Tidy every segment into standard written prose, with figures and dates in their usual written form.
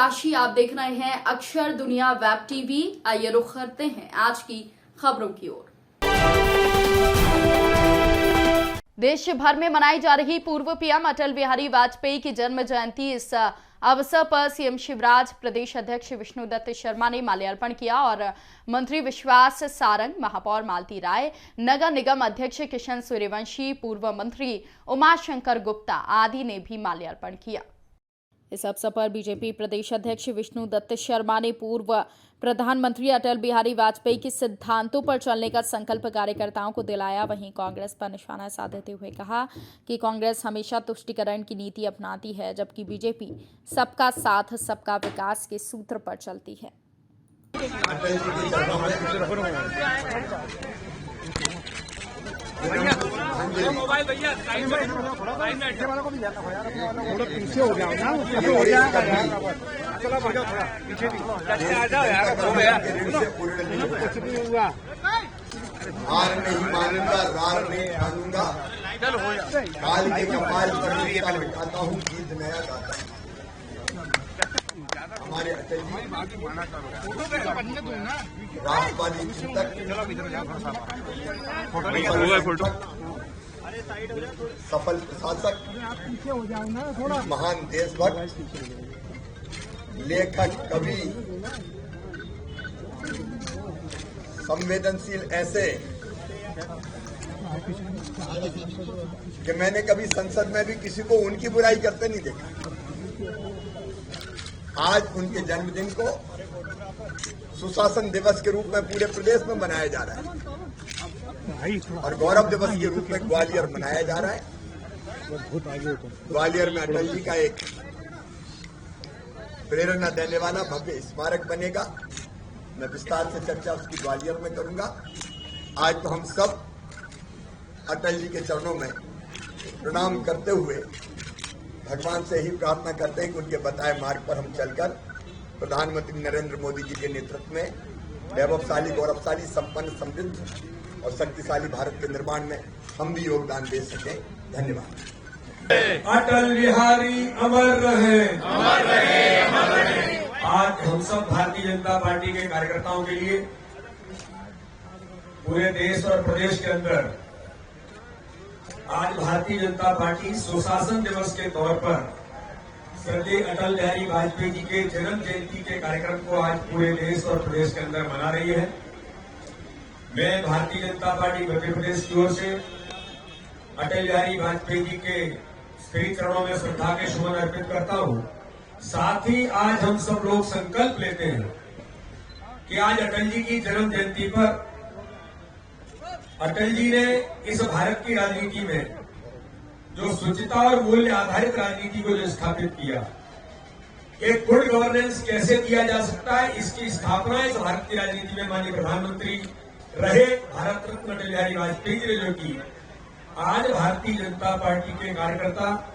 राशि। आप देख रहे हैं अक्षर दुनिया वेब टीवी। आइए रुख करते हैं आज की खबरों की ओर। देश भर में मनाई जा रही पूर्व पीएम अटल बिहारी वाजपेयी की जन्म जयंती, इस अवसर पर सीएम शिवराज, प्रदेश अध्यक्ष विष्णुदत्त शर्मा ने माल्यार्पण किया और मंत्री विश्वास सारंग, महापौर मालती राय, नगर निगम अध्यक्ष किशन सूर्यवंशी, पूर्व मंत्री उमाशंकर गुप्ता आदि ने भी माल्यार्पण किया। इस अवसर पर बीजेपी प्रदेश अध्यक्ष विष्णुदत्त शर्मा ने पूर्व प्रधानमंत्री अटल बिहारी वाजपेयी के सिद्धांतों पर चलने का संकल्प कार्यकर्ताओं को दिलाया। वहीं कांग्रेस पर निशाना साधते हुए कहा कि कांग्रेस हमेशा तुष्टीकरण की नीति अपनाती है, जबकि बीजेपी सबका साथ सबका विकास के सूत्र पर चलती है। मोबाइल भैया थोड़ा पीछे हो जाओ ना, हो जाएगा यार। चलो बढ़ो थोड़ा पीछे आ जाओ यार। कुछ नहीं हुआ। हार नहीं मानूंगा, रार नहीं मानूंगा, काल के कपाल पर बिठाता हूँ, गीत नया गाता हूँ। हमारे अटल जी राष्ट्रवादी चिंतक, सफल प्रशासक, महान देशभक्त, लेखक, कवि, संवेदनशील ऐसे कि मैंने कभी संसद में भी किसी को उनकी बुराई करते नहीं देखा। आज उनके जन्मदिन को सुशासन दिवस के रूप में पूरे प्रदेश में मनाया जा रहा है और गौरव दिवस के रूप में ग्वालियर मनाया जा रहा है। ग्वालियर में अटल जी का एक प्रेरणा देने वाला भव्य स्मारक बनेगा। मैं विस्तार से चर्चा उसकी ग्वालियर में करूंगा। आज तो हम सब अटल जी के चरणों में प्रणाम करते हुए भगवान से ही प्रार्थना करते हैं कि उनके बताए मार्ग पर हम चलकर प्रधानमंत्री नरेंद्र मोदी जी के नेतृत्व में वैभवशाली, गौरवशाली, संपन्न, समृद्ध और शक्तिशाली भारत के निर्माण में हम भी योगदान दे सकें। धन्यवाद। अटल बिहारी अमर रहे, अमर रहे, अमर रहे। आज हम सब भारतीय जनता पार्टी के कार्यकर्ताओं के लिए पूरे देश और प्रदेश के अंदर आज भारतीय जनता पार्टी सुशासन दिवस के तौर पर श्रद्धेय अटल बिहारी वाजपेयी जी के जन्म जयंती के कार्यक्रम को आज पूरे देश और प्रदेश के अंदर मना रही है। मैं भारतीय जनता पार्टी मध्य प्रदेश की ओर से अटल बिहारी वाजपेयी जी के श्री चरणों में श्रद्धा के सुमन अर्पित करता हूं। साथ ही आज हम सब लोग संकल्प लेते हैं कि आज अटल जी की जन्म जयंती पर अटल जी ने इस भारत की राजनीति में जो शुचिता और मूल्य आधारित राजनीति को जो स्थापित किया, एक गुड गवर्नेंस कैसे किया जा सकता है, इसकी स्थापना इस भारत की राजनीति में माननीय प्रधानमंत्री रहे भारत रत्न अटल बिहारी वाजपेयी जी ने जो की, आज भारतीय जनता पार्टी के कार्यकर्ता,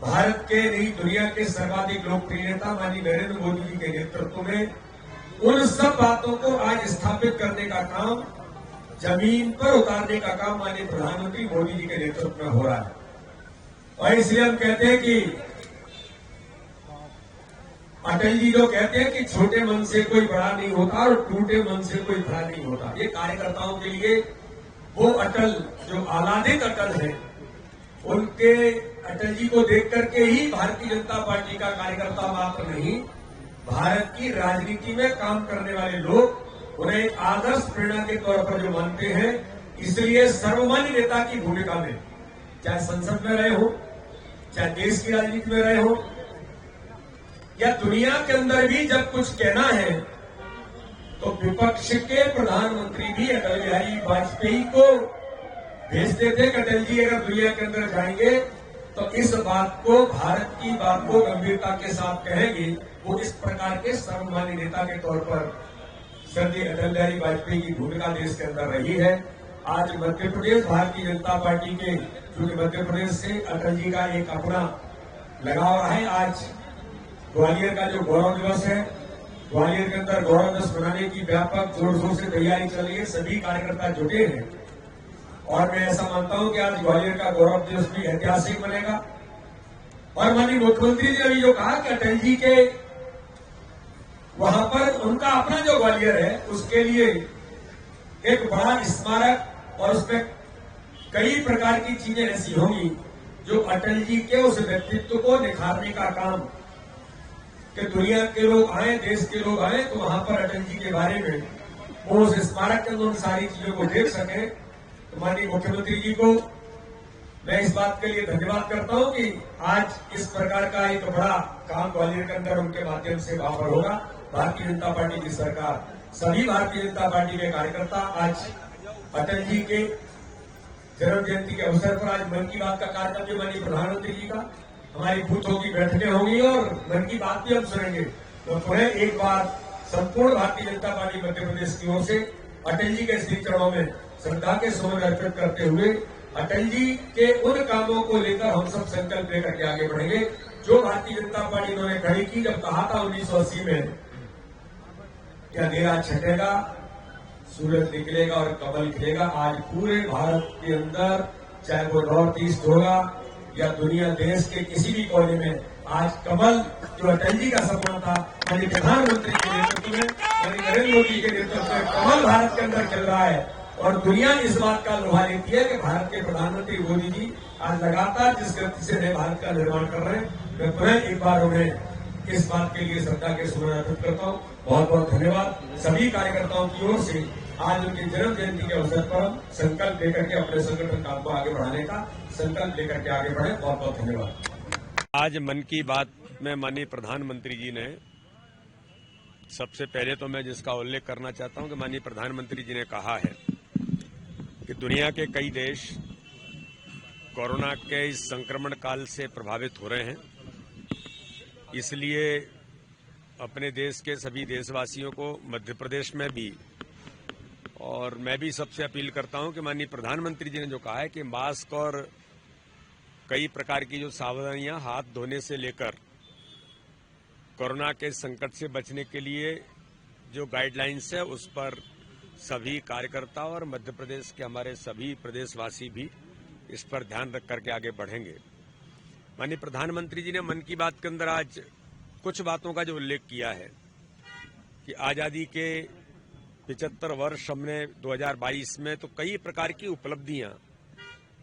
भारत के नहीं दुनिया के सर्वाधिक लोकप्रिय नेता माननीय नरेंद्र मोदी जी के नेतृत्व में उन सब बातों को आज स्थापित करने का काम, जमीन पर उतारने का काम माननीय प्रधानमंत्री मोदी जी के नेतृत्व में हो रहा है। और इसलिए हम कहते हैं कि अटल जी जो कहते हैं कि छोटे मन से कोई बड़ा नहीं होता और टूटे मन से कोई बड़ा नहीं होता, ये कार्यकर्ताओं के लिए वो अटल जो आह्लादित अटल है, उनके अटल जी को देख करके ही भारतीय जनता पार्टी का कार्यकर्ता मात्र नहीं, भारत की राजनीति में काम करने वाले लोग उन्हें एक आदर्श प्रेरणा के तौर पर जो मानते हैं। इसलिए सर्वमान्य नेता की भूमिका में, चाहे संसद में रहे हो, चाहे देश की राजनीति में रहे हो, या दुनिया के अंदर भी जब कुछ कहना है तो विपक्ष के प्रधानमंत्री भी अटल बिहारी वाजपेयी को भेजते थे कि अटल जी अगर दुनिया के अंदर जाएंगे तो इस बात को, भारत की बात को गंभीरता के साथ कहेंगे। वो इस प्रकार के सर्वमान्य नेता के तौर पर श्रद्धेय अटल बिहारी वाजपेयी की भूमिका देश के अंदर रही है। आज मध्य प्रदेश भारतीय जनता पार्टी के, क्योंकि मध्य प्रदेश से अटल जी का एक अपना लगाव रहा है। आज ग्वालियर का जो गौरव दिवस है, ग्वालियर के अंदर गौरव दिवस मनाने की व्यापक जोर शोर से तैयारी चल रही है। सभी कार्यकर्ता जुटे हैं और मैं ऐसा मानता हूं कि आज ग्वालियर का गौरव दिवस भी ऐतिहासिक बनेगा। और माननीय मुख्यमंत्री जी ने अभी जो कहा कि अटल जी के वहां पर उनका अपना जो ग्वालियर है उसके लिए एक बड़ा स्मारक और उसमें कई प्रकार की चीजें ऐसी होंगी जो अटल जी के उस व्यक्तित्व को निखारने का काम, कि दुनिया के लोग आए, देश के लोग आए तो वहां पर अटल जी के बारे में वो उस स्मारक के अंदर उन सारी चीजों को देख सके। तो माननीय मुख्यमंत्री जी को मैं इस बात के लिए धन्यवाद करता हूं कि आज इस प्रकार का एक बड़ा काम ग्वालियर के अंदर उनके माध्यम से वहां पर होगा। भारतीय जनता पार्टी की सरकार, सभी भारतीय जनता पार्टी के कार्यकर्ता आज अटल जी के जन्म जयंती के अवसर पर आज मन की बात का कार्यक्रम जो माननीय प्रधानमंत्री जी का, हमारी बूथों की बैठकें होंगी और मन की बात भी हम सुनेंगे। तो पुनः एक बार संपूर्ण भारतीय जनता पार्टी मध्य प्रदेश की ओर से अटल जी के श्री चरणों में श्रद्धा के सुमन अर्पित करते हुए अटल जी के उन कामों को लेकर हम सब संकल्प लेकर के आगे बढ़ेंगे जो भारतीय जनता पार्टी उन्होंने खड़ी की। जब कहा था 1980 में कि अंधेरा छटेगा, सूरज निकलेगा और कमल खिलेगा, आज पूरे भारत के अंदर चाहे वो नॉर्थ ईस्ट होगा या दुनिया देश के किसी भी कोने में आज कमल जो अटल जी का सपना था, माननीय प्रधानमंत्री के नेतृत्व में, माननीय नरेंद्र मोदी के नेतृत्व में कमल भारत के अंदर चल रहा है। और दुनिया इस बात का लोहा लेती है कि भारत के प्रधानमंत्री मोदी जी आज लगातार जिस गति से नए भारत का निर्माण कर रहे हैं, मैं पुनः एक बार उन्हें इस बात के लिए श्रद्धा के सुमन अर्पित करता हूं। बहुत बहुत धन्यवाद सभी कार्यकर्ताओं की ओर से। आज उनके जन्म जयंती के अवसर पर हम संकल्प लेकर के अपने संगठन काम को आगे बढ़ाने का संकल्प लेकर के आगे बढ़े। बहुत बहुत धन्यवाद। आज मन की बात में माननीय प्रधानमंत्री जी ने, सबसे पहले तो मैं जिसका उल्लेख करना चाहता हूं कि माननीय प्रधानमंत्री जी ने कहा है कि दुनिया के कई देश कोरोना के इस संक्रमण काल से प्रभावित हो रहे हैं, इसलिए अपने देश के सभी देशवासियों को मध्य प्रदेश में भी, और मैं भी सबसे अपील करता हूं कि माननीय प्रधानमंत्री जी ने जो कहा है कि मास्क और कई प्रकार की जो सावधानियां, हाथ धोने से लेकर कोरोना के संकट से बचने के लिए जो गाइडलाइंस है उस पर सभी कार्यकर्ता और मध्य प्रदेश के हमारे सभी प्रदेशवासी भी इस पर ध्यान रख करके आगे बढ़ेंगे। माननीय प्रधानमंत्री जी ने मन की बात के अंदर आज कुछ बातों का जो उल्लेख किया है कि आजादी के 75 वर्ष हमने 2022 में, तो कई प्रकार की उपलब्धियां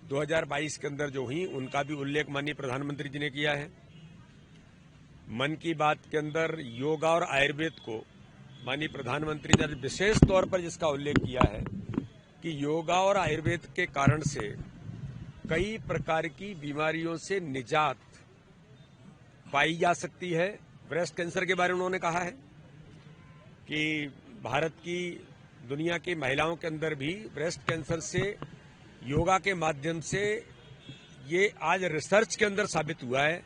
2022 के अंदर जो हुई उनका भी उल्लेख माननीय प्रधानमंत्री जी ने किया है। मन की बात के अंदर योगा और आयुर्वेद को माननीय प्रधानमंत्री ने विशेष तौर पर जिसका उल्लेख किया है कि योगा और आयुर्वेद के कारण से कई प्रकार की बीमारियों से निजात पाई जा सकती है। ब्रेस्ट कैंसर के बारे में उन्होंने कहा है कि भारत की, दुनिया की महिलाओं के अंदर भी ब्रेस्ट कैंसर से योगा के माध्यम से ये आज रिसर्च के अंदर साबित हुआ है।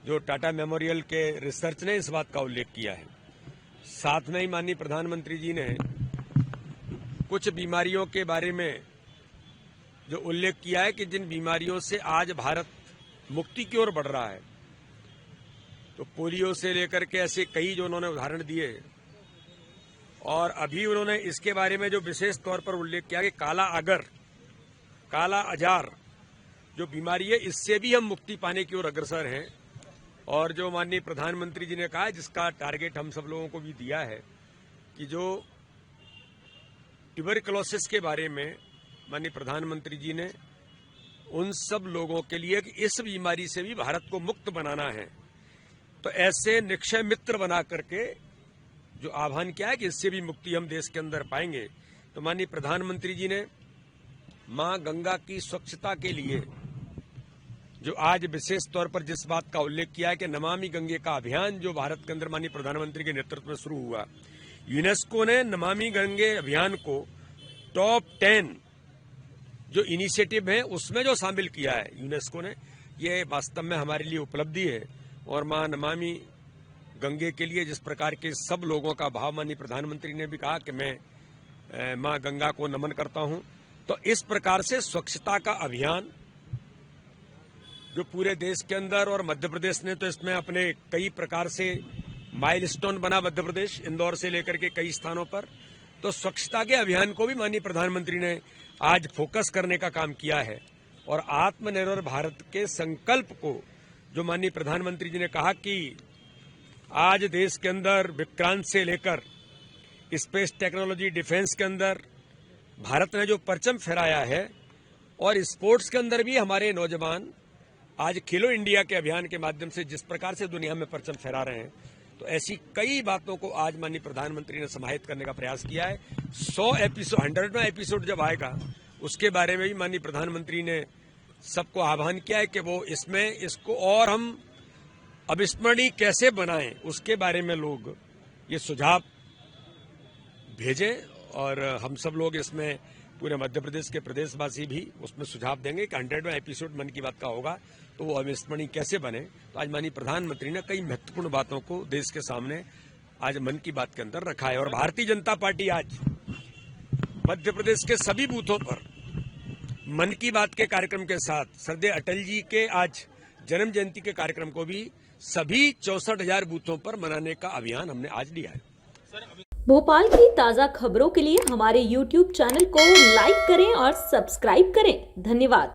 जो टाटा मेमोरियल के रिसर्च ने इस बात का उल्लेख किया है। साथ में ही माननीय प्रधानमंत्री जी ने कुछ बीमारियों के बारे में जो उल्लेख किया है कि जिन बीमारियों से आज भारत मुक्ति की ओर बढ़ रहा है, तो पोलियो से लेकर के ऐसे कई जो उन्होंने उदाहरण दिए, और अभी उन्होंने इसके बारे में जो विशेष तौर पर उल्लेख किया कि काला अजार जो बीमारी है, इससे भी हम मुक्ति पाने की ओर अग्रसर हैं। और जो माननीय प्रधानमंत्री जी ने कहा है, जिसका टारगेट हम सब लोगों को भी दिया है कि जो ट्यूबरकुलोसिस के बारे में माननीय प्रधानमंत्री जी ने उन सब लोगों के लिए कि इस बीमारी से भी भारत को मुक्त बनाना है, तो ऐसे निक्षय मित्र बना करके जो आह्वान किया है कि इससे भी मुक्ति हम देश के अंदर पाएंगे। तो माननीय प्रधानमंत्री जी ने मां गंगा की स्वच्छता के लिए जो आज विशेष तौर पर जिस बात का उल्लेख किया है कि नमामि गंगे का अभियान जो भारत के अंदर माननीय प्रधानमंत्री के नेतृत्व में शुरू हुआ, यूनेस्को ने नमामि गंगे अभियान को टॉप 10 जो इनिशिएटिव है उसमें जो शामिल किया है यूनेस्को ने, ये वास्तव में हमारे लिए उपलब्धि है। और मां नमामि गंगे के लिए जिस प्रकार के सब लोगों का भाव माननीय प्रधानमंत्री ने भी कहा कि मैं मां गंगा को नमन करता हूं, तो इस प्रकार से स्वच्छता का अभियान जो पूरे देश के अंदर, और मध्य प्रदेश ने तो इसमें अपने कई प्रकार से माइलस्टोन बना मध्य प्रदेश, इंदौर से लेकर के कई स्थानों पर, तो स्वच्छता के अभियान को भी माननीय प्रधानमंत्री ने आज फोकस करने का काम किया है। और आत्मनिर्भर भारत के संकल्प को जो माननीय प्रधानमंत्री जी ने कहा कि आज देश के अंदर विक्रांत से लेकर स्पेस टेक्नोलॉजी, डिफेंस के अंदर भारत ने जो परचम फहराया है, और स्पोर्ट्स के अंदर भी हमारे नौजवान आज खेलो इंडिया के अभियान के माध्यम से जिस प्रकार से दुनिया में परचम फहरा रहे हैं, तो ऐसी कई बातों को आज माननीय प्रधानमंत्री ने समाहित करने का प्रयास किया है। 100वां एपिसोड जब आएगा उसके बारे में भी माननीय प्रधानमंत्री ने सबको आह्वान किया है कि वो इसको और हम अविस्मरणीय कैसे बनाएं, उसके बारे में लोग ये सुझाव भेजें, और हम सब लोग इसमें पूरे मध्य प्रदेश के प्रदेशवासी भी उसमें सुझाव देंगे कि 100वां एपिसोड मन की बात का होगा तो वो अविस्मरणीय कैसे बने। तो आज माननीय प्रधानमंत्री ने कई महत्वपूर्ण बातों को देश के सामने आज मन की बात के अंदर रखा है, और भारतीय जनता पार्टी आज मध्य प्रदेश के सभी बूथों पर मन की बात के कार्यक्रम के साथ श्रद्धेय अटल जी के आज जन्म जयंती के कार्यक्रम को भी सभी 64,000 बूथों पर मनाने का अभियान हमने आज लिया है। भोपाल की ताज़ा खबरों के लिए हमारे YouTube चैनल को लाइक करें और सब्सक्राइब करें। धन्यवाद।